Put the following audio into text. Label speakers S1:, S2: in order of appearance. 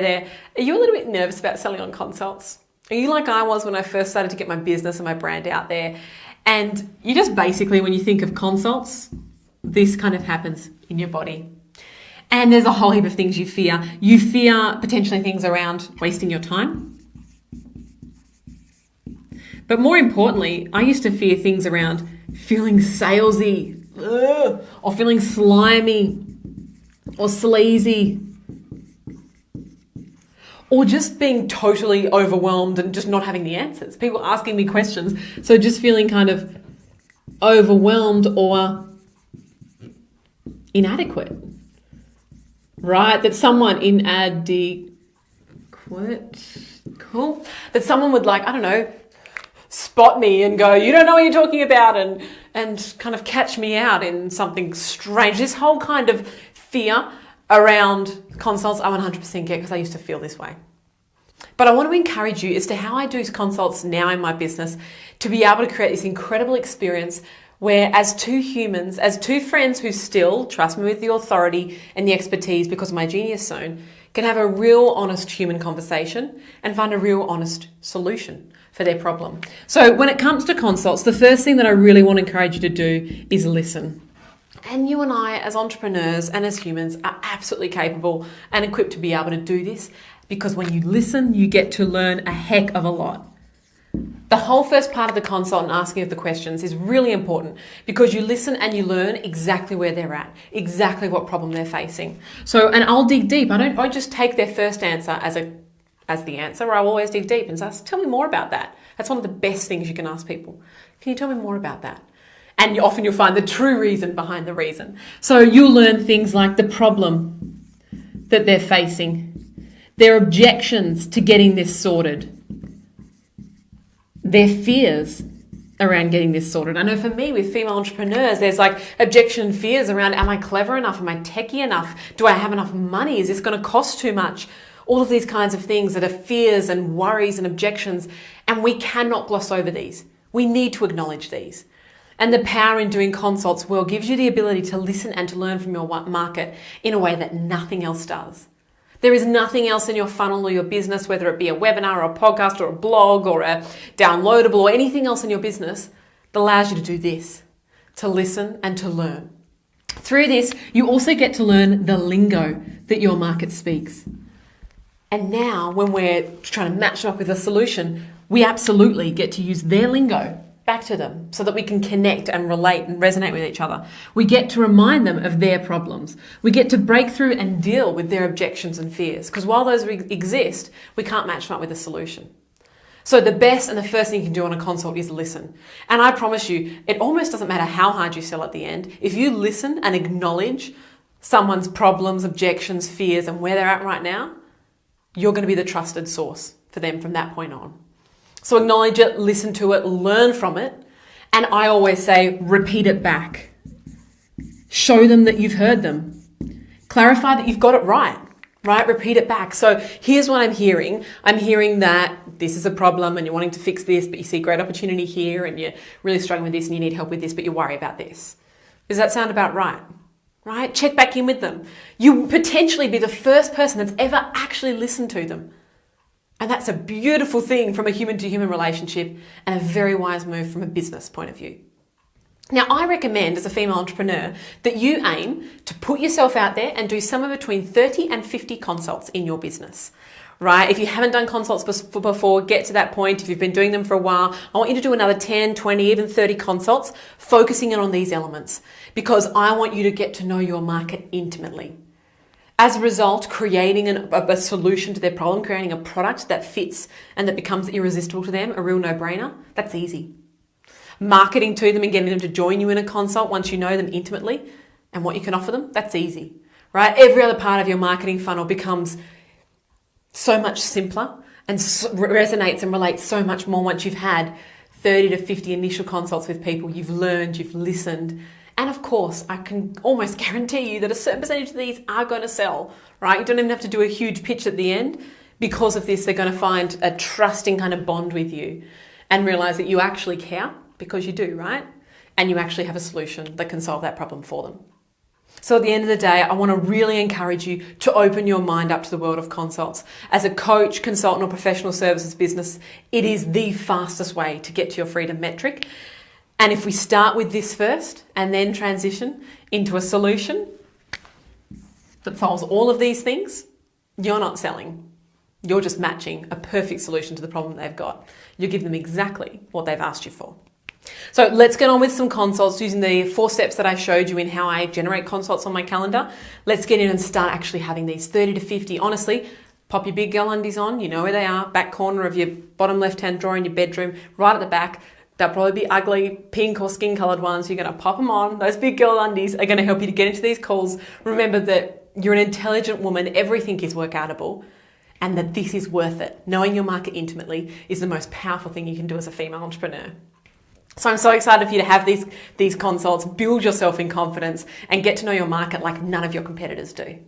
S1: there. Are you a little bit nervous about selling on consults? Are you like I was when I first started to get my business and my brand out there? And you just basically, when you think of consults, this kind of happens in your body. And there's a whole heap of things you fear. You fear potentially things around wasting your time. But more importantly, I used to fear things around feeling salesy, or feeling slimy, or sleazy, or just being totally overwhelmed and just not having the answers. People asking me questions, so just feeling kind of overwhelmed or inadequate, right? That someone that someone would like, I don't know, spot me and go, you don't know what you're talking about, and kind of catch me out in something strange. This whole kind of fear around consults I 100% get, because I used to feel this way. But I want to encourage you as to how I do consults now in my business to be able to create this incredible experience where as two humans, as two friends who still trust me with the authority and the expertise because of my genius zone, can have a real honest human conversation and find a real honest solution for their problem. So when it comes to consults, the first thing that I really want to encourage you to do is listen. And you and I, as entrepreneurs and as humans, are absolutely capable and equipped to be able to do this, because when you listen, you get to learn a heck of a lot. The whole first part of the consult and asking of the questions is really important, because you listen and you learn exactly where they're at, exactly what problem they're facing. So, and I'll dig deep. I don't just take their first answer as the answer, or I'll always dig deep and say, tell me more about that. That's one of the best things you can ask people. Can you tell me more about that? And often you'll find the true reason behind the reason. So you'll learn things like the problem that they're facing, their objections to getting this sorted, their fears around getting this sorted. I know for me with female entrepreneurs, there's like objection and fears around, am I clever enough? Am I techie enough? Do I have enough money? Is this going to cost too much? All of these kinds of things that are fears and worries and objections. And we cannot gloss over these. We need to acknowledge these. And the power in doing consults will gives you the ability to listen and to learn from your market in a way that nothing else does. There is nothing else in your funnel or your business, whether it be a webinar or a podcast or a blog or a downloadable or anything else in your business, that allows you to do this, to listen and to learn. Through this, you also get to learn the lingo that your market speaks. And now when we're trying to match up with a solution, we absolutely get to use their lingo back to them so that we can connect and relate and resonate with each other. We get to remind them of their problems. We get to break through and deal with their objections and fears, because while those exist, we can't match them up with a solution. So the best and the first thing you can do on a consult is listen. And I promise you, it almost doesn't matter how hard you sell at the end. If you listen and acknowledge someone's problems, objections, fears, and where they're at right now, you're going to be the trusted source for them from that point on. So acknowledge it, listen to it, learn from it. And I always say, repeat it back. Show them that you've heard them. Clarify that you've got it right? Repeat it back. So here's what I'm hearing. I'm hearing that this is a problem and you're wanting to fix this, but you see great opportunity here and you're really struggling with this and you need help with this, but you worry about this. Does that sound about right? Right? Check back in with them. You potentially be the first person that's ever actually listened to them. And that's a beautiful thing from a human-to-human relationship and a very wise move from a business point of view. Now, I recommend as a female entrepreneur that you aim to put yourself out there and do somewhere between 30 and 50 consults in your business, right? If you haven't done consults before, get to that point. If you've been doing them for a while, I want you to do another 10, 20, even 30 consults, focusing in on these elements, because I want you to get to know your market intimately. As a result, creating a solution to their problem, creating a product that fits and that becomes irresistible to them, a real no-brainer, that's easy. Marketing to them and getting them to join you in a consult once you know them intimately and what you can offer them, that's easy, right? Every other part of your marketing funnel becomes so much simpler and resonates and relates so much more once you've had 30 to 50 initial consults with people. You've learned, you've listened. And of course, I can almost guarantee you that a certain percentage of these are going to sell, right? You don't even have to do a huge pitch at the end. Because of this, they're going to find a trusting kind of bond with you and realize that you actually care, because you do, right? And you actually have a solution that can solve that problem for them. So at the end of the day, I want to really encourage you to open your mind up to the world of consults. As a coach, consultant, or professional services business, it is the fastest way to get to your freedom metric. And if we start with this first and then transition into a solution that solves all of these things, you're not selling. You're just matching a perfect solution to the problem they've got. You give them exactly what they've asked you for. So let's get on with some consults using the 4 steps that I showed you in how I generate consults on my calendar. Let's get in and start actually having these 30 to 50. Honestly, pop your big girl undies on. You know where they are. Back corner of your bottom left-hand drawer in your bedroom, right at the back. They'll probably be ugly pink or skin coloured ones. You're going to pop them on. Those big girl undies are going to help you to get into these calls. Remember that you're an intelligent woman. Everything is work-outable. And that this is worth it. Knowing your market intimately is the most powerful thing you can do as a female entrepreneur. So I'm so excited for you to have these consults, build yourself in confidence, and get to know your market like none of your competitors do.